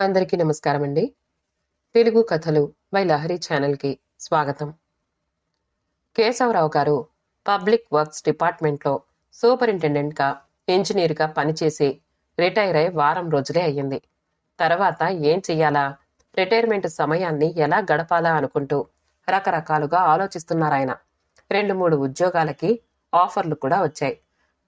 అందరికీ నమస్కారం అండి. తెలుగు కథలు బై లహరి ఛానల్కి స్వాగతం. కేశవరావు గారు పబ్లిక్ వర్క్స్ డిపార్ట్మెంట్లో సూపరింటెండెంట్గా ఇంజనీర్గా పనిచేసి రిటైర్ అయి వారం రోజులే అయ్యింది. తర్వాత ఏం చెయ్యాలా, రిటైర్మెంట్ సమయాన్ని ఎలా గడపాలా అనుకుంటూ రకరకాలుగా ఆలోచిస్తున్నారాయన. 2-3 ఉద్యోగాలకి ఆఫర్లు కూడా వచ్చాయి.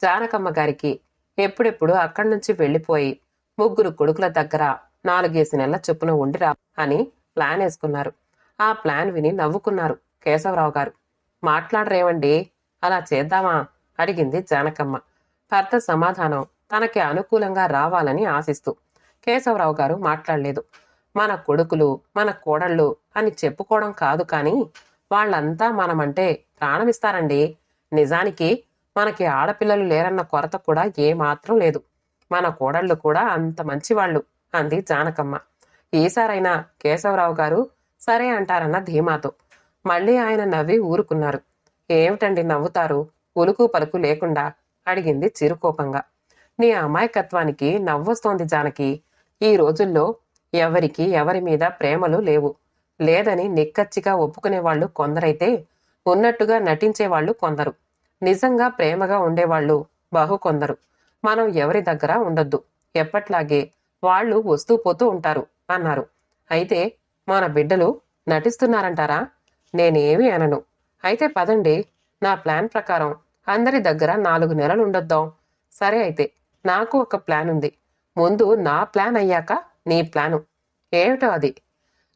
జానకమ్మ గారికి ఎప్పుడెప్పుడు అక్కడి నుంచి వెళ్ళిపోయి 3 కొడుకుల దగ్గర 4 నెలల చొప్పున ఉండిరా అని ప్లాన్ వేసుకున్నారు. ఆ ప్లాన్ విని నవ్వుకున్నారు కేశవరావు గారు. మాట్లాడరేమండి, అలా చేద్దామా అడిగింది జానకమ్మ. భర్త సమాధానం తనకి అనుకూలంగా రావాలని ఆశిస్తూ. కేశవరావు గారు మాట్లాడలేదు. మన కొడుకులు మన కోడళ్ళు అని చెప్పుకోవడం కాదు, కానీ వాళ్ళంతా మనమంటే ప్రాణమిస్తారండి. నిజానికి మనకి ఆడపిల్లలు లేరన్న కొరత కూడా ఏమాత్రం లేదు. మన కోడళ్ళు కూడా అంత మంచివాళ్ళు అంది జానకమ్మ. ఈసారైనా కేశవరావు గారు సరే అంటారన్న ధీమాతో. మళ్ళీ ఆయన నవ్వి ఊరుకున్నారు. ఏమిటండి నవ్వుతారు, ఉలుకు పలుకు లేకుండా అడిగింది చిరుకోపంగా. నీ అమాయకత్వానికి నవ్వొస్తోంది జానకి. ఈ రోజుల్లో ఎవరికి ఎవరి మీద ప్రేమలు లేవు. లేదని నిక్కచ్చిగా ఒప్పుకునేవాళ్లు కొందరైతే ఉన్నట్టుగా నటించేవాళ్లు కొందరు. నిజంగా ప్రేమగా ఉండేవాళ్లు బహు కొందరు. మనం ఎవరి దగ్గర ఉండొద్దు. ఎప్పట్లాగే వాళ్ళు వస్తూ పోతూ ఉంటారు అన్నారు. అయితే మన బిడ్డలు నటిస్తున్నారంటారా? నేనేమీ అనను. అయితే పదండి, నా ప్లాన్ ప్రకారం అందరి దగ్గర 4 నెలలు ఉండొద్దాం. సరే అయితే నాకు ఒక ప్లాన్ ఉంది. ముందు నా ప్లాన్ అయ్యాక నీ ప్లాను. ఏమిటో అది?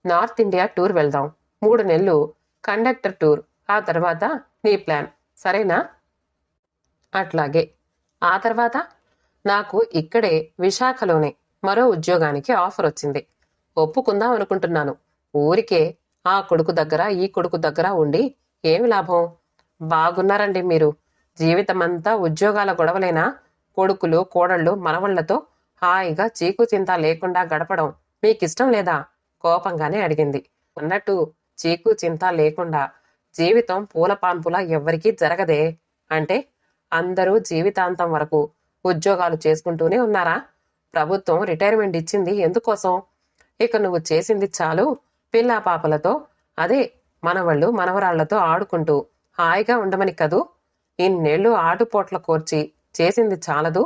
నార్త్ ఇండియా టూర్ వెళ్దాం. 3 నెలలు కండక్టర్ టూర్. ఆ తర్వాత నీ ప్లాన్. సరేనా? అట్లాగే. ఆ తర్వాత నాకు ఇక్కడే విశాఖలోనే మరో ఉద్యోగానికి ఆఫర్ వచ్చింది. ఒప్పుకుందాం అనుకుంటున్నాను. ఊరికే ఆ కొడుకు దగ్గర ఈ కొడుకు దగ్గర ఉండి ఏమి లాభం? బాగున్నారండి మీరు. జీవితమంతా ఉద్యోగాల గొడవలేనా? కొడుకులు కోడళ్ళు మనవళ్లతో హాయిగా చీకు చింత లేకుండా గడపడం మీకిష్టం లేదా? కోపంగానే అడిగింది. అన్నట్టు చీకు చింత లేకుండా జీవితం పూలపాన్పులా ఎవ్వరికీ జరగదే. అంటే అందరూ జీవితాంతం వరకు ఉద్యోగాలు చేసుకుంటూనే ఉన్నారా? ప్రభుత్వం రిటైర్మెంట్ ఇచ్చింది ఎందుకోసం? ఇక నువ్వు చేసింది చాలు. పిల్లా పాపలతో, అదే మనవళ్ళు మనవరాళ్లతో ఆడుకుంటూ హాయిగా ఉండమని కదూ. ఇన్నేళ్లు ఆటుపోట్ల కోర్చి చేసింది చాలదు.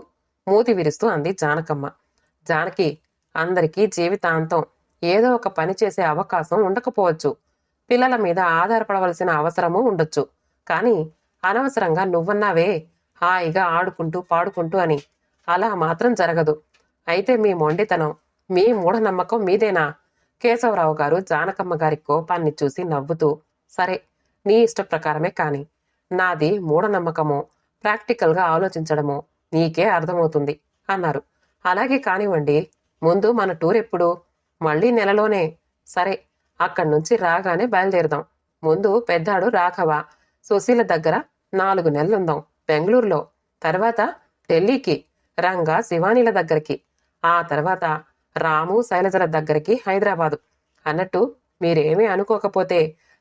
మూతి విరుస్తూ అంది జానకమ్మ. జానకి, అందరికీ జీవితాంతం ఏదో ఒక పని చేసే అవకాశం ఉండకపోవచ్చు. పిల్లల మీద ఆధారపడవలసిన అవసరమూ ఉండొచ్చు. కానీ అనవసరంగా నువ్వన్నావే హాయిగా ఆడుకుంటూ పాడుకుంటూ అని, అలా మాత్రం జరగదు. అయితే మీ మొండితనం, మీ మూఢనమ్మకం మీదేనా? కేశవరావు గారు జానకమ్మ గారి కోపాన్ని చూసి నవ్వుతూ, సరే నీ ఇష్ట ప్రకారమే కాని, నాది మూఢనమ్మకమో ప్రాక్టికల్గా ఆలోచించడమో నీకే అర్థమవుతుంది అన్నారు. అలాగే కానివ్వండి. ముందు మన టూర్ ఎప్పుడు? మళ్ళీ నెలలోనే. సరే, అక్కడి నుంచి రాగానే బయలుదేరదాం. ముందు పెద్దాడు రాఘవ సుశీల దగ్గర 4 నెలలుందాం బెంగళూరులో. తర్వాత ఢిల్లీకి రంగా శివానీల దగ్గరికి. ఆ తర్వాత రాము శైలజల దగ్గరికి హైదరాబాదు. అన్నట్టు మీరేమీ అనుకోకపోతే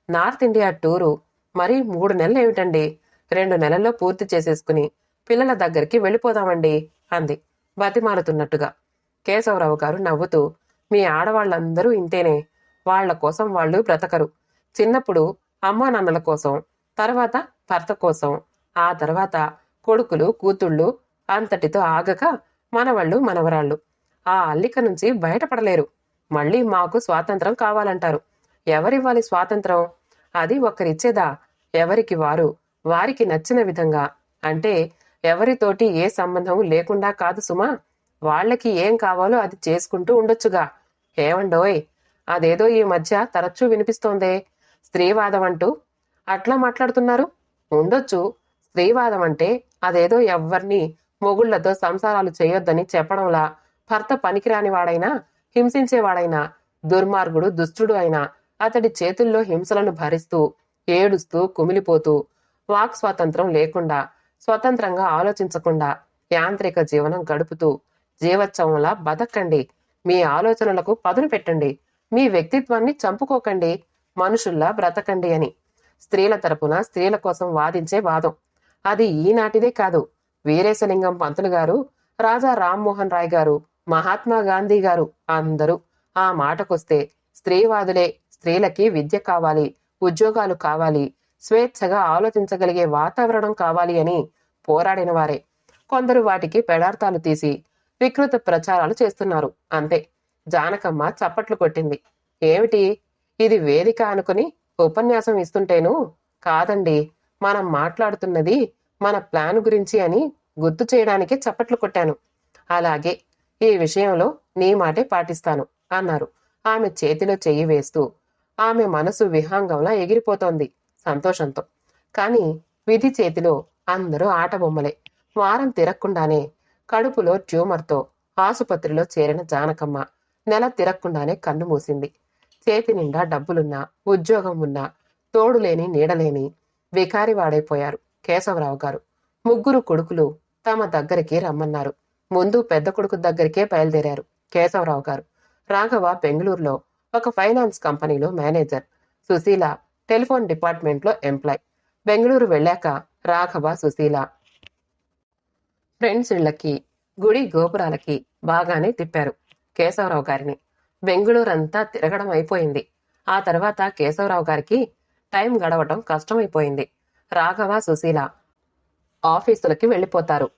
నార్త్ ఇండియా టూరు మరి 3 నెలలు ఏమిటండి? 2 నెలల్లో పూర్తి చేసేసుకుని పిల్లల దగ్గరికి వెళ్ళిపోదామండి అంది బతిమాలుతున్నట్టుగా. కేశవరావు గారు నవ్వుతూ, మీ ఆడవాళ్ళందరూ ఇంతేనే. వాళ్ల కోసం వాళ్ళు బ్రతకరు. చిన్నప్పుడు అమ్మా నాన్నల కోసం, తర్వాత భర్త కోసం, ఆ తర్వాత కొడుకులు కూతుళ్ళు, అంతటితో ఆగక మనవళ్ళు మనవరాళ్ళు. ఆ అల్లిక నుంచి బయటపడలేరు. మళ్ళీ మాకు స్వాతంత్రం కావాలంటారు. ఎవరివ్వాలి స్వాతంత్రం? అది ఒకరిచ్చేదా? ఎవరికి వారు వారికి నచ్చిన విధంగా. అంటే ఎవరితోటి ఏ సంబంధం లేకుండా కాదు సుమా. వాళ్ళకి ఏం కావాలో అది చేసుకుంటూ ఉండొచ్చుగా. ఏమండోయ్, అదేదో ఈ మధ్య తరచూ వినిపిస్తోందే, స్త్రీవాదం అంటూ. అట్లా మాట్లాడుతున్నారు? ఉండొచ్చు. స్త్రీవాదం అంటే అదేదో ఎవ్వర్నీ మొగుళ్లతో సంసారాలు చేయొద్దని చెప్పడంలా, భర్త పనికిరాని వాడైనా, హింసించేవాడైనా, దుర్మార్గుడు దుష్టుడు అయినా అతడి చేతుల్లో హింసలను భరిస్తూ, ఏడుస్తూ కుమిలిపోతూ, వాక్ స్వాతంత్రం లేకుండా, స్వతంత్రంగా ఆలోచించకుండా యాంత్రిక జీవనం గడుపుతూ జీవోత్సవంలా బతకండి. మీ ఆలోచనలకు పదును పెట్టండి. మీ వ్యక్తిత్వాన్ని చంపుకోకండి. మనుషుల్లా బ్రతకండి అని స్త్రీల తరపున స్త్రీల కోసం వాదించే వాదం. అది ఈనాటిదే కాదు. వీరేశలింగం పంతులు గారు, రాజా రామ్మోహన్ రాయ్ గారు, మహాత్మా గాంధీ గారు అందరూ ఆ మాటకొస్తే స్త్రీవాదులే స్త్రీలకి విద్య కావాలి, ఉద్యోగాలు కావాలి, స్వేచ్ఛగా ఆలోచించగలిగే వాతావరణం కావాలి అని పోరాడిన వారే. కొందరు వాటికి పెడార్థాలు తీసి వికృత ప్రచారాలు చేస్తున్నారు అంతే. జానకమ్మ చప్పట్లు కొట్టింది. ఏమిటి ఇది వేదిక అనుకుని ఉపన్యాసం ఇస్తుంటేను? కాదండి, మనం మాట్లాడుతున్నది మన ప్లాన్ గురించి అని గుర్తు చేయడానికి చప్పట్లు కొట్టాను. అలాగే, ఈ విషయంలో నీ మాటే పాటిస్తాను అన్నారు ఆమె చేతిలో చెయ్యి వేస్తూ. ఆమె మనసు విహంగంలా ఎగిరిపోతోంది సంతోషంతో. కాని విధి చేతిలో అందరూ ఆటబొమ్మలే. వారం తిరక్కుండానే కడుపులో ట్యూమర్తో ఆసుపత్రిలో చేరిన జానకమ్మ నెల తిరక్కుండానే కన్ను మూసింది. చేతి నిండా డబ్బులున్నా, ఉద్యోగం ఉన్నా, తోడులేని నీడలేని వికారివాడైపోయారు కేశవరావు గారు. ముగ్గురు కొడుకులు తమ దగ్గరికి రమ్మన్నారు. ముందు పెద్ద కొడుకు దగ్గరికే బయలుదేరారు కేశవరావు గారు. రాఘవ బెంగళూరులో ఒక ఫైనాన్స్ కంపెనీలో మేనేజర్, సుశీల టెలిఫోన్ డిపార్ట్మెంట్లో ఎంప్లాయ్. బెంగళూరు వెళ్ళాక రాఘవ, సుశీల ఫ్రెండ్స్ ఇళ్లకి, గుడి గోపురాలకి బాగానే తిప్పారు కేశవరావు గారిని. బెంగళూరంతా తిరగడం అయిపోయింది. ఆ తర్వాత కేశవరావు గారికి టైం గడవటం కష్టమైపోయింది. రాఘవ, సుశీల ఆఫీసులకి వెళ్ళిపోతారు.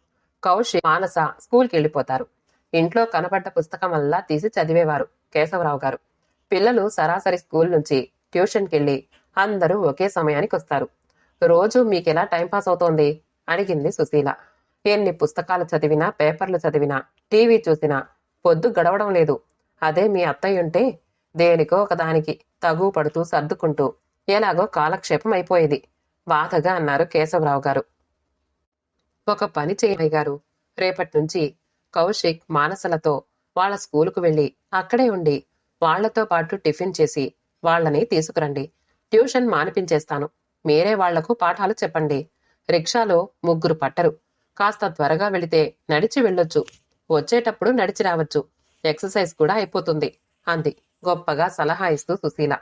కౌశిక్, మానస స్కూల్కి వెళ్ళిపోతారు. ఇంట్లో కనబడ్డ పుస్తకమల్లా తీసి చదివేవారు కేశవరావు గారు. పిల్లలు సరాసరి స్కూల్ నుంచి ట్యూషన్కి వెళ్ళి అందరూ ఒకే సమయానికి వస్తారు. రోజు మీకెలా టైంపాస్ అవుతోంది అడిగింది సుశీల. ఎన్ని పుస్తకాలు చదివినా, పేపర్లు చదివినా, టీవీ చూసినా పొద్దు గడవడం లేదు. అదే మీ అత్తయ్య ఉంటే దేనికో ఒకదానికి తగు పడుతూ సర్దుకుంటూ ఎలాగో కాలక్షేపం అయిపోయేది బాధగా అన్నారు కేశవరావు గారు. ఒక పని చేయమయ్య గారు, రేపటి నుంచి కౌశిక్, మానసలతో వాళ్ళ స్కూలుకు వెళ్ళి అక్కడే ఉండి వాళ్లతో పాటు టిఫిన్ చేసి వాళ్ళని తీసుకురండి. ట్యూషన్ మానిపించేస్తాను. మీరే వాళ్లకు పాఠాలు చెప్పండి. రిక్షాలో ముగ్గురు పట్టరు. కాస్త త్వరగా వెళితే నడిచి వెళ్ళొచ్చు. వచ్చేటప్పుడు నడిచి రావచ్చు. ఎక్సర్సైజ్ కూడా అయిపోతుంది అంది గొప్పగా సలహా ఇస్తూ సుశీల.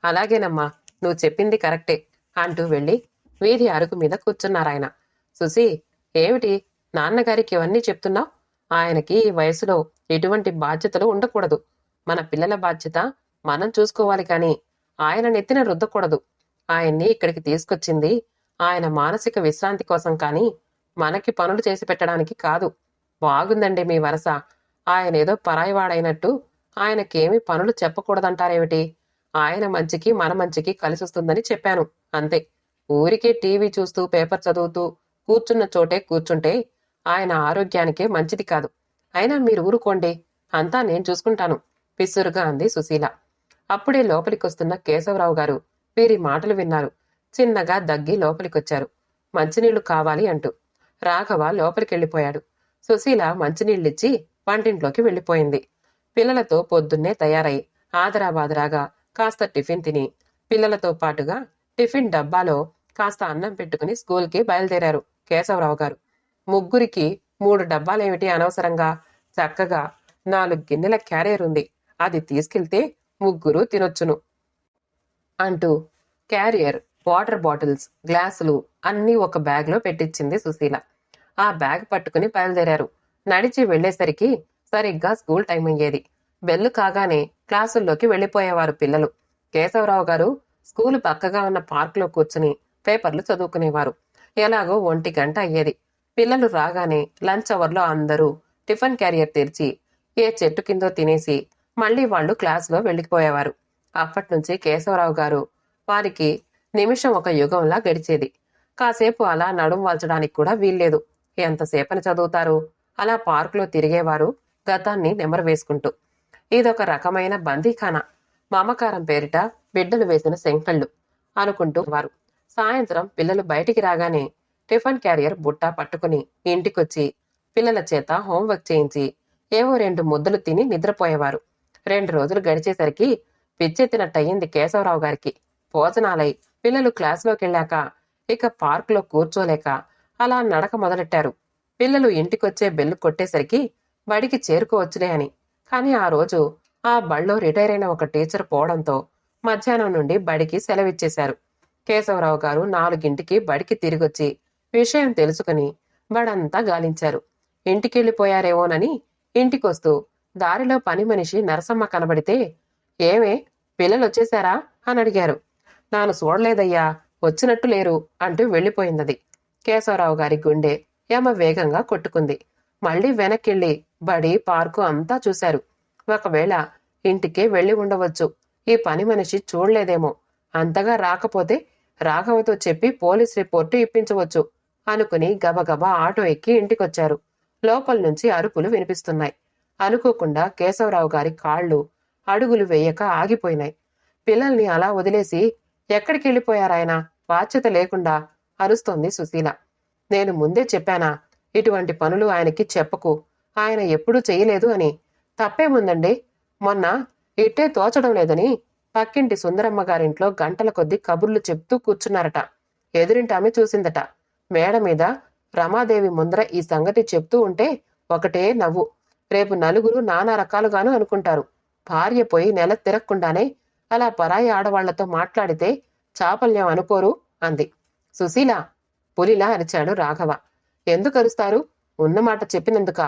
అలాగేనమ్మా, నువ్వు చెప్పింది కరెక్టే అంటూ వెళ్ళి వీధి అరుగు మీద కూర్చున్నారాయన. సుశీ, ఏమిటి నాన్నగారికి ఇవన్నీ చెప్తున్నావు? ఆయనకి ఈ వయసులో ఎటువంటి బాధ్యతలు ఉండకూడదు. మన పిల్లల బాధ్యత మనం చూసుకోవాలి కాని ఆయన నెత్తిన రుద్దకూడదు. ఆయన్ని ఇక్కడికి తీసుకొచ్చింది ఆయన మానసిక విశ్రాంతి కోసం కాని మనకి పనులు చేసి పెట్టడానికి కాదు. బాగుందండి మీ వరస. ఆయనేదో పరాయివాడైనట్టు ఆయనకేమీ పనులు చెప్పకూడదంటారేమిటి? ఆయన మంచికి మన మంచికి కలిసొస్తుందని చెప్పాను అంతే. ఊరికే టీవీ చూస్తూ పేపర్ చదువుతూ కూర్చున్న చోటే కూర్చుంటే ఆయన ఆరోగ్యానికే మంచిది కాదు. అయినా మీరు ఊరుకోండి, అంతా నేను చూసుకుంటాను పిస్సురుగా అంది సుశీల. అప్పుడే లోపలికొస్తున్న కేశవరావు గారు వీరి మాటలు విన్నారు. చిన్నగా దగ్గి లోపలికొచ్చారు మంచినీళ్లు కావాలి అంటూ. రాఘవ లోపలికెళ్ళిపోయాడు. సుశీల మంచినీళ్ళిచ్చి వంటింట్లోకి వెళ్ళిపోయింది. పిల్లలతో పొద్దున్నే తయారై ఆదరాబాదరాగా కాస్త టిఫిన్ తిని పిల్లలతో పాటుగా టిఫిన్ డబ్బాలో కాస్త అన్నం పెట్టుకుని స్కూల్కి బయలుదేరారు కేశవరావు గారు. ముగ్గురికి 3 డబ్బాలేమిటి అనవసరంగా? చక్కగా 4 గిన్నెల క్యారియర్ ఉంది. అది తీసుకెళ్తే ముగ్గురు తినొచ్చును అంటూ క్యారియర్, వాటర్ బాటిల్స్, గ్లాసులు అన్నీ ఒక బ్యాగ్లో పెట్టించింది సుశీల. ఆ బ్యాగ్ పట్టుకుని బయలుదేరారు. నడిచి వెళ్లేసరికి సరిగ్గా స్కూల్ టైం అయ్యేది. బెల్లు కాగానే క్లాసుల్లోకి వెళ్లిపోయేవారు పిల్లలు. కేశవరావు గారు స్కూలు పక్కగా ఉన్న పార్కులో కూర్చుని పేపర్లు చదువుకునేవారు. ఎలాగో 1 గంట అయ్యేది. పిల్లలు రాగానే లంచ్ అవర్లో అందరూ టిఫిన్ క్యారియర్ తెరిచి ఏ చెట్టు కిందో తినేసి మళ్లీ వాళ్ళు క్లాసులో వెళ్ళిపోయేవారు. అప్పట్నుంచి కేశవరావు గారు వారికి నిమిషం ఒక యుగంలా గడిచేది. కాసేపు అలా నడుం వాల్చడానికి కూడా వీల్లేదు. ఎంతసేపని చదువుతారు? అలా పార్కులో తిరిగేవారు గతాన్ని నెమరు వేసుకుంటూ. ఇదొక రకమైన బందీఖానా, మమకారం పేరిట బిడ్డలు వేసిన శంకళ్ళు అనుకుంటూ వారు. సాయంత్రం పిల్లలు బయటికి రాగానే టిఫిన్ క్యారియర్ బుట్ట పట్టుకుని ఇంటికొచ్చి పిల్లల చేత హోంవర్క్ చేయించి ఏవో 2 ముద్దలు తిని నిద్రపోయేవారు. 2 రోజులు గడిచేసరికి పిచ్చెత్తినట్టయింది కేశవరావు గారికి. భోజనాలై పిల్లలు క్లాసులోకెళ్ళాక ఇక పార్కులో కూర్చోలేక అలా నడక మొదలెట్టారు. పిల్లలు ఇంటికొచ్చే బెల్లు కొట్టేసరికి బడికి చేరుకోవచ్చులే అని. కాని ఆ రోజు ఆ బళ్ళో రిటైర్ అయిన ఒక టీచర్ పోవడంతో మధ్యాహ్నం నుండి బడికి సెలవిచ్చేశారు. కేశవరావు గారు 4ంటికి బడికి తిరిగొచ్చి విషయం తెలుసుకుని బడంతా గాలించారు. ఇంటికెళ్ళిపోయారేమోనని ఇంటికొస్తూ దారిలో పని మనిషి నరసమ్మ కనబడితే, ఏమే, పిల్లలొచ్చేశారా అని అడిగారు. నాను చూడలేదయ్యా, వచ్చినట్టు లేరు అంటూ వెళ్ళిపోయిందది. కేశవరావు గారి గుండె యమ వేగంగా కొట్టుకుంది. మళ్లీ వెనక్కెళ్ళి బడి, పార్కు అంతా చూశారు. ఒకవేళ ఇంటికే వెళ్లి ఉండవచ్చు. ఈ పని మనిషి చూడలేదేమో. అంతగా రాకపోతే రాఘవతో చెప్పి పోలీస్ రిపోర్టు ఇప్పించవచ్చు అనుకుని గబగబా ఆటో ఎక్కి ఇంటికొచ్చారు. లోపల నుంచి అరుపులు వినిపిస్తున్నాయి. అనుకోకుండా కేశవరావు గారి కాళ్ళు అడుగులు వేయక ఆగిపోయినాయి. పిల్లల్ని అలా వదిలేసి ఎక్కడికి వెళ్ళిపోయారాయన, బాధ్యత లేకుండా అరుస్తోంది సుశీల. నేను ముందే చెప్పానా, ఇటువంటి పనులు ఆయనకి చెప్పకు, ఆయన ఎప్పుడూ చెయ్యలేదు అని. తప్పేముందండి, మొన్న ఇట్టే తోచడం లేదని పక్కింటి సుందరమ్మ గారింట్లో గంటల కొద్దీ కబుర్లు చెప్తూ కూర్చున్నారట. ఎదురింటి ఆమె చూసిందట. మేడ మీద రమాదేవి ముందర ఈ సంగతి చెప్తూ ఉంటే ఒకటే నవ్వు. రేపు నలుగురు నానా రకాలుగాను అనుకుంటారు. భార్య పోయి నెల తిరగకుండానే అలా పరాయి ఆడవాళ్లతో మాట్లాడితే చాపల్యం అనుకోరు అంది. సుశీల, పులిలా అరిచాడు రాఘవ. ఎందుకు అరుస్తారు? ఉన్నమాట చెప్పినందుక.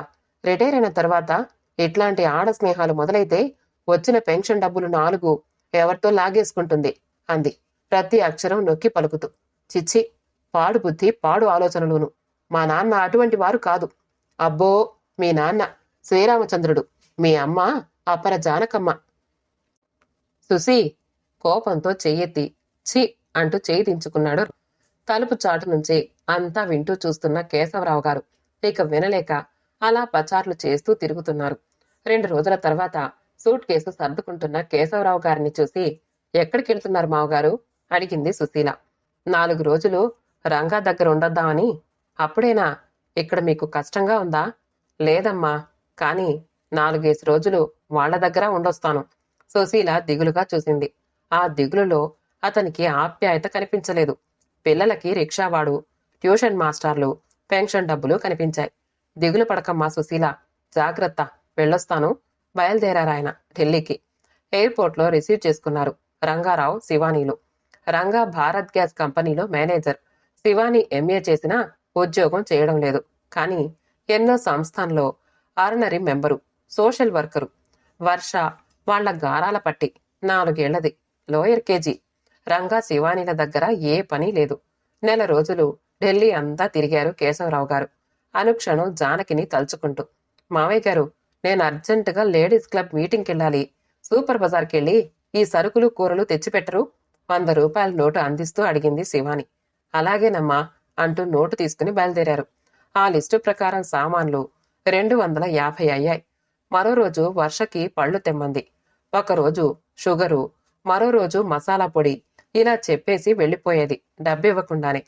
రిటైర్ అయిన తర్వాత ఇట్లాంటి ఆడ స్నేహాలు మొదలైతే వచ్చిన పెన్షన్ డబ్బులు 4 ఎవరితో లాగేసుకుంటుంది అంది, ప్రతి అక్షరం నొక్కి పలుకుతూ. చిచ్చి, పాడు బుద్ధి, పాడు ఆలోచనలును. మా నాన్న అటువంటి వారు కాదు. అబ్బో, మీ నాన్న శ్రీరామచంద్రుడు, మీ అమ్మ అపర జానకమ్మ. సుశీ కోపంతో చెయ్యెత్తి ఛీ అంటూ చేయి దించుకున్నాడు. తలుపు చాటు నుంచి అంతా వింటూ చూస్తున్న కేశవరావు గారు ఇక వినలేక అలా పచార్లు చేస్తూ తిరుగుతున్నారు. 2 రోజుల తర్వాత సూట్ కేసు సర్దుకుంటున్న కేశవరావు గారిని చూసి, ఎక్కడికి వెళ్తున్నారు మావగారు అడిగింది సుశీల. 4 రోజులు రంగా దగ్గర ఉండొద్దామని. అప్పుడేనా? ఇక్కడ మీకు కష్టంగా ఉందా? లేదమ్మా, కానీ 4 రోజులు వాళ్ల దగ్గర ఉండొస్తాను. సుశీల దిగులుగా చూసింది. ఆ దిగులులో అతనికి ఆప్యాయత కనిపించలేదు. పిల్లలకి రిక్షావాడు, ట్యూషన్ మాస్టర్లు, పెన్షన్ డబ్బులు కనిపించాయి. దిగులు పడకమ్మా సుశీల, జాగ్రత్త, వెళ్ళొస్తాను. బయలుదేరారాయన ఢిల్లీకి. ఎయిర్పోర్ట్లో రిసీవ్ చేసుకున్నారు రంగారావు, శివానీలు. రంగా భారత్ గ్యాస్ కంపెనీలో మేనేజర్. శివాని ఎంఏ చేసినా ఉద్యోగం చేయడం లేదు. కానీ ఎన్నో సంస్థల్లో ఆర్నరీ మెంబరు, సోషల్ వర్కరు. వర్ష వాళ్ల గారాల పట్టి 4 ఏళ్లది, లోయర్ కేజీ. రంగా శివానీల దగ్గర ఏ పని లేదు. నెల రోజులు ఢిల్లీ అంతా తిరిగారు కేశవరావు గారు, అనుక్షణం జానకిని తలుచుకుంటూ. మావయ్య గారు, నేను అర్జెంటుగా లేడీస్ క్లబ్ మీటింగ్కి వెళ్ళాలి. సూపర్ బజార్కి వెళ్ళి ఈ సరుకులు కూరలు తెచ్చిపెట్టరు? 100 రూపాయల నోటు అందిస్తూ అడిగింది శివాని. అలాగేనమ్మా అంటూ నోటు తీసుకుని బయలుదేరారు. ఆ లిస్టు ప్రకారం సామాన్లు 250 అయ్యాయి. మరో రోజు వర్షకి పళ్ళు తెమ్మంది. ఒకరోజు షుగరు, మరో రోజు మసాలా పొడి. ఇలా చెప్పేసి వెళ్ళిపోయేది డబ్బివ్వకుండానే.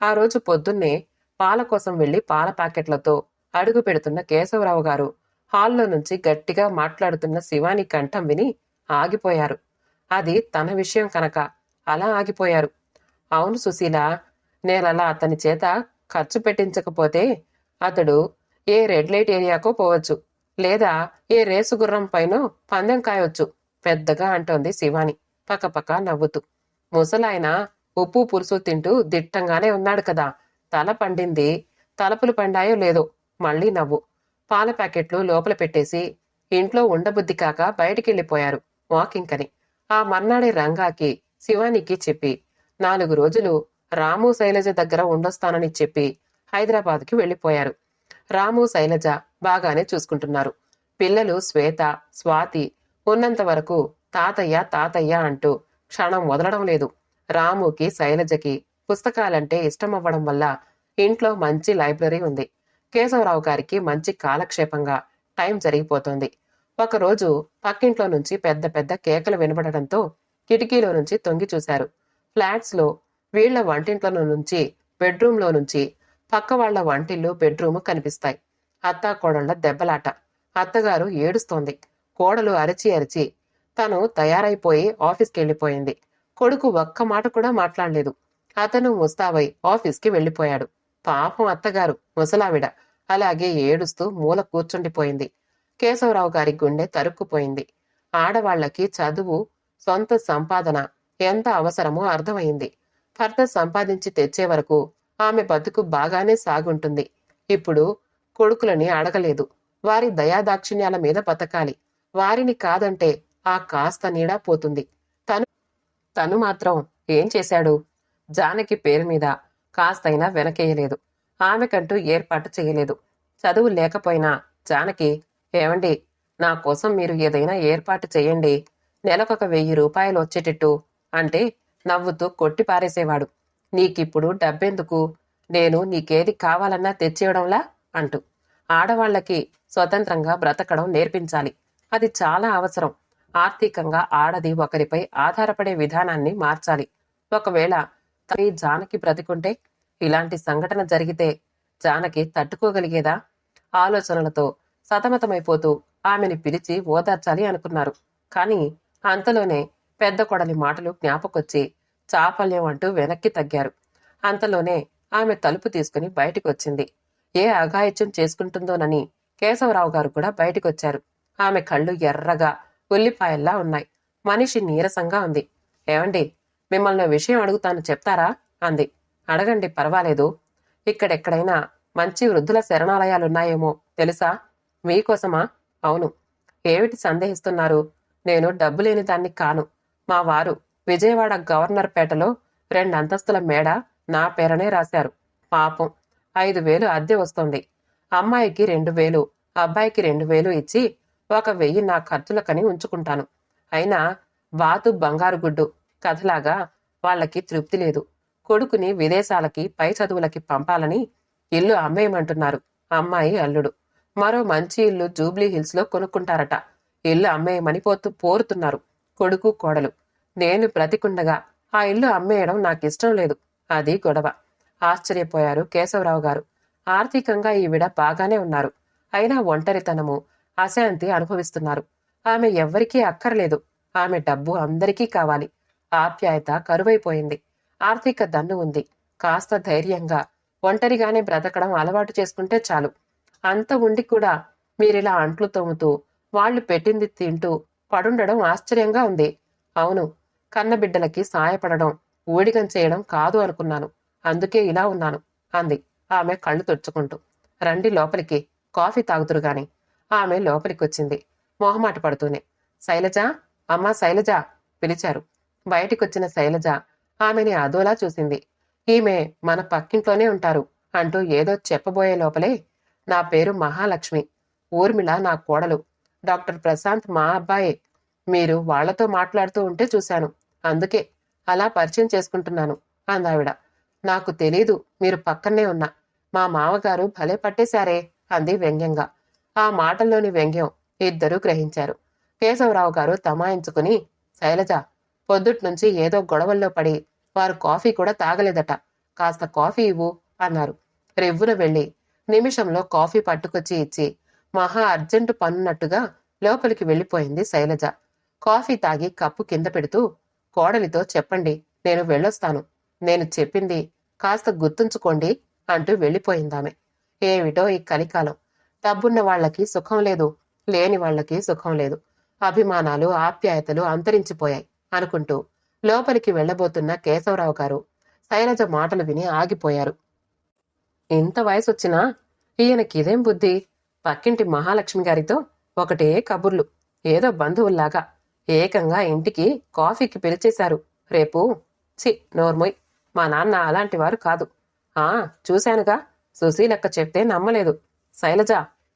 ఆ రోజు పొద్దున్నే పాల కోసం వెళ్లి పాల ప్యాకెట్లతో అడుగు పెడుతున్న కేశవరావు గారు హాల్లో నుంచి గట్టిగా మాట్లాడుతున్న శివాని కంఠం విని ఆగిపోయారు. అది తన విషయం కనుక అలా ఆగిపోయారు. అవును సుశీల, నేనలా అతని చేత ఖర్చు పెట్టించకపోతే అతడు ఏ రెడ్ లైట్ ఏరియాకో పోవచ్చు, లేదా ఏ రేసు గుర్రం పైనో పందెం కాయొచ్చు పెద్దగా అంటోంది శివాని పక్కపక్క నవ్వుతూ. ముసలాయన ఉప్పు పులుసు తింటూ దిట్టంగానే ఉన్నాడు కదా. తల పండింది, తలపులు పండాయో లేదో. మళ్లీ నవ్వు. పాల ప్యాకెట్లు లోపల పెట్టేసి ఇంట్లో ఉండబుద్ధి కాక బయటికెళ్లిపోయారు వాకింగ్ అని. ఆ మర్నాడే రంగాకి, శివానికి చెప్పి 4 రోజులు రాము, శైలజ దగ్గర ఉండొస్తానని చెప్పి హైదరాబాద్కి వెళ్లిపోయారు. రాము, శైలజ బాగానే చూసుకుంటున్నారు. పిల్లలు శ్వేత, స్వాతి ఉన్నంత వరకు తాతయ్య తాతయ్య అంటూ క్షణం వదలడం లేదు. రాముకి, శైలజకి పుస్తకాలంటే ఇష్టమవ్వడం వల్ల ఇంట్లో మంచి లైబ్రరీ ఉంది. కేశవరావు గారికి మంచి కాలక్షేపంగా టైం జరిగిపోతోంది. ఒకరోజు పక్కింట్లో నుంచి పెద్ద పెద్ద కేకలు వినబడటంతో కిటికీలో నుంచి తొంగి చూశారు. ఫ్లాట్స్ లో వీళ్ల వంటింట్లో నుంచి, బెడ్రూంలో నుంచి పక్క వాళ్ల వంటిల్లు, బెడ్రూము కనిపిస్తాయి. అత్తా కోడళ్ల దెబ్బలాట. అత్తగారు ఏడుస్తోంది. కోడలు అరిచి అరిచి తను తయారైపోయి ఆఫీస్కి వెళ్లిపోయింది. కొడుకు ఒక్క మాట కూడా మాట్లాడలేదు. అతను ముస్తాబై ఆఫీస్కి వెళ్లిపోయాడు. పాపం అత్తగారు, ముసలావిడ అలాగే ఏడుస్తూ మూల కూర్చుండిపోయింది. కేశవరావు గారి గుండె తరుక్కుపోయింది. ఆడవాళ్లకి చదువు, సొంత సంపాదన ఎంత అవసరమో అర్థమైంది. భర్త సంపాదించి తెచ్చే వరకు ఆమె బతుకు బాగానే సాగుంటుంది. ఇప్పుడు కొడుకులని అడగలేదు. వారి దయాదాక్షిణ్యాల మీద బతకాలి. వారిని కాదంటే ఆ కాస్త నీడా పోతుంది. తను తను మాత్రం ఏం చేశాడు? జానకి పేరు మీద కాస్తైనా వెనకేయలేదు. ఆమెకంటూ ఏర్పాటు చేయలేదు. చదువు లేకపోయినా జానకి, ఏమండి, నా కోసం మీరు ఏదైనా ఏర్పాటు చేయండి, నెలకొక 1000 రూపాయలు వచ్చేటట్టు అంటే నవ్వుతూ కొట్టి పారేసేవాడు. నీకిప్పుడు డబ్బెందుకు? నేను నీకేది కావాలన్నా తెచ్చివ్వడంలా అంటూ. ఆడవాళ్లకి స్వతంత్రంగా బ్రతకడం నేర్పించాలి. అది చాలా అవసరం. ఆర్థికంగా ఆడది ఒకరిపై ఆధారపడే విధానాన్ని మార్చాలి. ఒకవేళ తల్లి జానకి బ్రతికుంటే, ఇలాంటి సంఘటన జరిగితే జానకి తట్టుకోగలిగేదా? ఆలోచనలతో సతమతమైపోతూ ఆమెని పిలిచి ఓదార్చాలి అనుకున్నారు. కాని అంతలోనే పెద్ద కొడలి మాటలు జ్ఞాపకొచ్చి చాపల్యం అంటూ వెనక్కి తగ్గారు. అంతలోనే ఆమె తలుపు తీసుకుని బయటికొచ్చింది. ఏ అఘాయిత్యం చేసుకుంటుందోనని కేశవరావు గారు కూడా బయటికొచ్చారు. ఆమె కళ్ళు ఎర్రగా ఉల్లిపాయల్లా ఉన్నాయి. మనిషి నీరసంగా ఉంది. ఏమండి, మిమ్మల్ని విషయం అడుగుతాను, చెప్తారా అంది. అడగండి, పర్వాలేదు. ఇక్కడెక్కడైనా మంచి వృద్ధుల శరణాలయాలున్నాయేమో తెలుసా? మీకోసమా? అవును. ఏమిటి సందేహిస్తున్నారు? నేను డబ్బు లేని దాన్ని కాను. మా వారు విజయవాడ గవర్నర్ పేటలో 2 అంతస్తుల మేడ నా పేరనే రాశారు. పాపం 5,000 అద్దె వస్తోంది. అమ్మాయికి 2,000, అబ్బాయికి 2,000 ఇచ్చి 1,000 నా ఖర్చులకని ఉంచుకుంటాను. అయినా బాతు బంగారు గుడ్డు కథలాగా వాళ్ళకి తృప్తి లేదు. కొడుకుని విదేశాలకి పై చదువులకి పంపాలని ఇల్లు అమ్మేయమంటున్నారు. అమ్మాయి అల్లుడు మరో మంచి ఇల్లు జూబ్లీ హిల్స్ లో కొనుక్కుంటారట. ఇల్లు అమ్మేయమని పోరుతున్నారు కొడుకు కోడలు. నేను బ్రతికుండగా ఆ ఇల్లు అమ్మేయడం నాకిష్టం లేదు. అది గొడవ. ఆశ్చర్యపోయారు కేశవరావు గారు. ఆర్థికంగా ఈవిడ బాగానే ఉన్నారు. అయినా ఒంటరితనము, అశాంతి అనుభవిస్తున్నారు. ఆమె ఎవ్వరికీ అక్కర్లేదు. ఆమె డబ్బు అందరికీ కావాలి. ఆప్యాయత కరువైపోయింది. ఆర్థిక దన్ను ఉంది. కాస్త ధైర్యంగా ఒంటరిగానే బ్రతకడం అలవాటు చేసుకుంటే చాలు. అంత ఉండి కూడా మీరిలా అంట్లు తోముతూ వాళ్ళు పెట్టింది తింటూ పడుండడం ఆశ్చర్యంగా ఉంది. అవును, కన్నబిడ్డలకి సాయపడడం, ఊడిగం చేయడం కాదు అనుకున్నాను. అందుకే ఇలా ఉన్నాను అంది ఆమె కళ్ళు తుడుచుకుంటూ. రండి లోపలికి, కాఫీ తాగుతురుగాని. ఆమె లోపలికొచ్చింది మొహమాట పడుతూనే. శైలజ, అమ్మా శైలజ పిలిచారు. బయటికొచ్చిన శైలజ ఆమెని అదోలా చూసింది. ఈమె మన పక్కింట్లోనే ఉంటారు అంటూ ఏదో చెప్పబోయే లోపలే, నా పేరు మహాలక్ష్మి. ఊర్మిళ నా కోడలు. డాక్టర్ ప్రశాంత్ మా అబ్బాయే. మీరు వాళ్లతో మాట్లాడుతూ ఉంటే చూశాను. అందుకే అలా పరిచయం చేసుకుంటున్నాను అందావిడ. నాకు తెలీదు మీరు పక్కనే ఉన్నా. మా మామగారు భలే పట్టేశారే అంది వ్యంగ్యంగా. ఆ మాటల్లోని వ్యంగ్యం ఇద్దరూ గ్రహించారు. కేశవరావు గారు తమాయించుకుని, శైలజ, పొద్దుట్నుంచి ఏదో గొడవల్లో పడి వారు కాఫీ కూడా తాగలేదట. కాస్త కాఫీ ఇవ్వు అన్నారు. రెవ్వున వెళ్ళి నిమిషంలో కాఫీ పట్టుకొచ్చి ఇచ్చి మహా అర్జెంటు పనున్నట్టుగా లోపలికి వెళ్ళిపోయింది శైలజ. కాఫీ తాగి కప్పు కింద పెడుతూ, కోడలితో చెప్పండి, నేను వెళ్ళొస్తాను. నేను చెప్పింది కాస్త గుర్తుంచుకోండి అంటూ వెళ్ళిపోయిందామె. ఏమిటో ఈ కలికాలం. డబ్బున్న వాళ్లకి సుఖం లేదు, లేని వాళ్లకి సుఖం లేదు. అభిమానాలు, ఆప్యాయతలు అంతరించిపోయాయి అనుకుంటూ లోపలికి వెళ్లబోతున్న కేశవరావు గారు శైలజ మాటలు విని ఆగిపోయారు. ఇంత వయసొచ్చినా ఈయనకిదేం బుద్ధి? పక్కింటి మహాలక్ష్మి గారితో ఒకటే కబుర్లు, ఏదో బంధువుల్లాగా. ఏకంగా ఇంటికి కాఫీకి పిలిచేశారు. రేపు నోర్మొయ్, మా నాన్న అలాంటివారు కాదు. చూశానుగా, సుశీలక్క చెప్తే నమ్మలేదు. శైలజ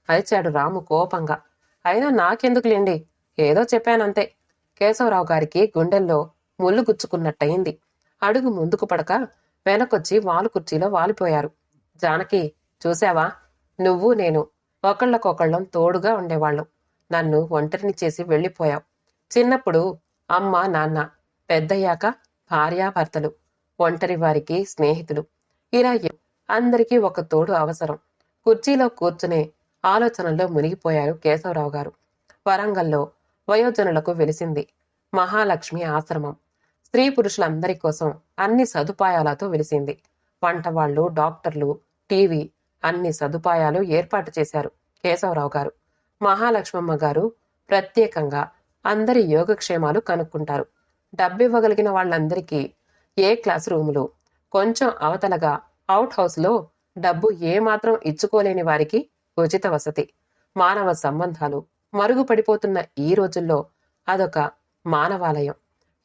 అరిచాడు రాము కోపంగా. అయినా నాకెందుకులేండి, ఏదో చెప్పానంతే. కేశవరావు గారికి గుండెల్లో ముళ్ళు గుచ్చుకున్నట్టయింది. అడుగు ముందుకు పడక వెనకొచ్చి వాలు కుర్చీలో వాలిపోయారు. జానకి, చూశావా? నువ్వు నేను ఒకళ్ళకొకళ్ళం తోడుగా ఉండేవాళ్ళం. నన్ను ఒంటరిని చేసి వెళ్ళిపోయావు. చిన్నప్పుడు అమ్మ నాన్న, పెద్దయ్యాక భార్యాభర్తలు, ఒంటరి వారికి స్నేహితులు, ఇలా అందరికీ ఒక తోడు అవసరం. కుర్చీలో కూర్చునే ఆలోచనల్లో మునిగిపోయారు కేశవరావు గారు. వరంగల్లో వయోజనులకు వెలిసింది మహాలక్ష్మి ఆశ్రమం. స్త్రీ పురుషులందరి కోసం అన్ని సదుపాయాలతో వెలిసింది. వంటవాళ్లు, డాక్టర్లు, టీవీ, అన్ని సదుపాయాలు ఏర్పాటు చేశారు కేశవరావు గారు. మహాలక్ష్మమ్మ గారు ప్రత్యేకంగా అందరి యోగక్షేమాలు కనుక్కుంటారు. డబ్బివ్వగలిగిన వాళ్ళందరికీ ఏ క్లాస్ రూములు, కొంచెం అవతలగా అవుట్ హౌస్ లో డబ్బు ఏమాత్రం ఇచ్చుకోలేని వారికి ఉచిత వసతి. మానవ సంబంధాలు మరుగుపడిపోతున్న ఈ రోజుల్లో అదొక మానవాలయం.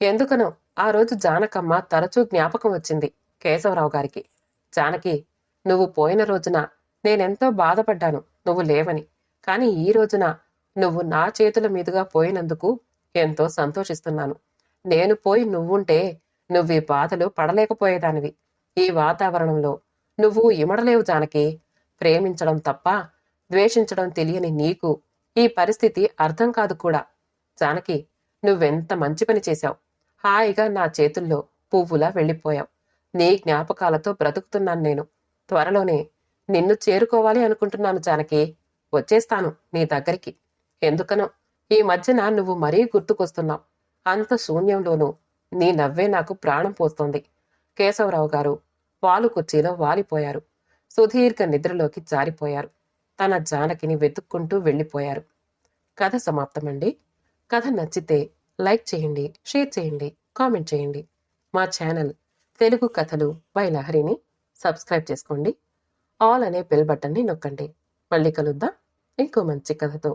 ఎందుకనో ఆ రోజు జానకమ్మ తరచూ జ్ఞాపకం వచ్చింది కేశవరావు గారికి. జానకి, నువ్వు పోయిన రోజున నేనెంతో బాధపడ్డాను నువ్వు లేవని. కాని ఈ రోజున నువ్వు నా చేతుల మీదుగా పోయినందుకు ఎంతో సంతోషిస్తున్నాను. నేను పోయి నువ్వుంటే నువ్వీ బాధలు పడలేకపోయేదానివి. ఈ వాతావరణంలో నువ్వు ఇమడలేవు జానకి. ప్రేమించడం తప్ప ద్వేషించడం తెలియని నీకు ఈ పరిస్థితి అర్థం కాదు కూడా. జానకి, నువ్వెంత మంచి పని చేశావు. హాయిగా నా చేతుల్లో పువ్వులా వెళ్ళిపోయావు. నీ జ్ఞాపకాలతో బ్రతుకుతున్నాను నేను. త్వరలోనే నిన్ను చేరుకోవాలి అనుకుంటున్నాను జానకి. వచ్చేస్తాను నీ దగ్గరికి. ఎందుకనో ఈ మధ్యన నువ్వు మరీ గుర్తుకొస్తున్నావు. అంత శూన్యంలోనూ నీ నవ్వే నాకు ప్రాణం పోస్తోంది. కేశవరావు గారు వాలు కుర్చీలో వాలిపోయారు. సుదీర్ఘ నిద్రలోకి జారిపోయారు. తన జానకిని వెతుక్కుంటూ వెళ్ళిపోయారు. కథ సమాప్తమండి. కథ నచ్చితే లైక్ చేయండి, షేర్ చేయండి, కామెంట్ చేయండి. మా ఛానల్ తెలుగు కథలు బై లహరిని సబ్స్క్రైబ్ చేసుకోండి. ఆల్ అనే బెల్ బటన్ని నొక్కండి. మళ్ళీ కలుద్దాం ఇంకో మంచి కథతో.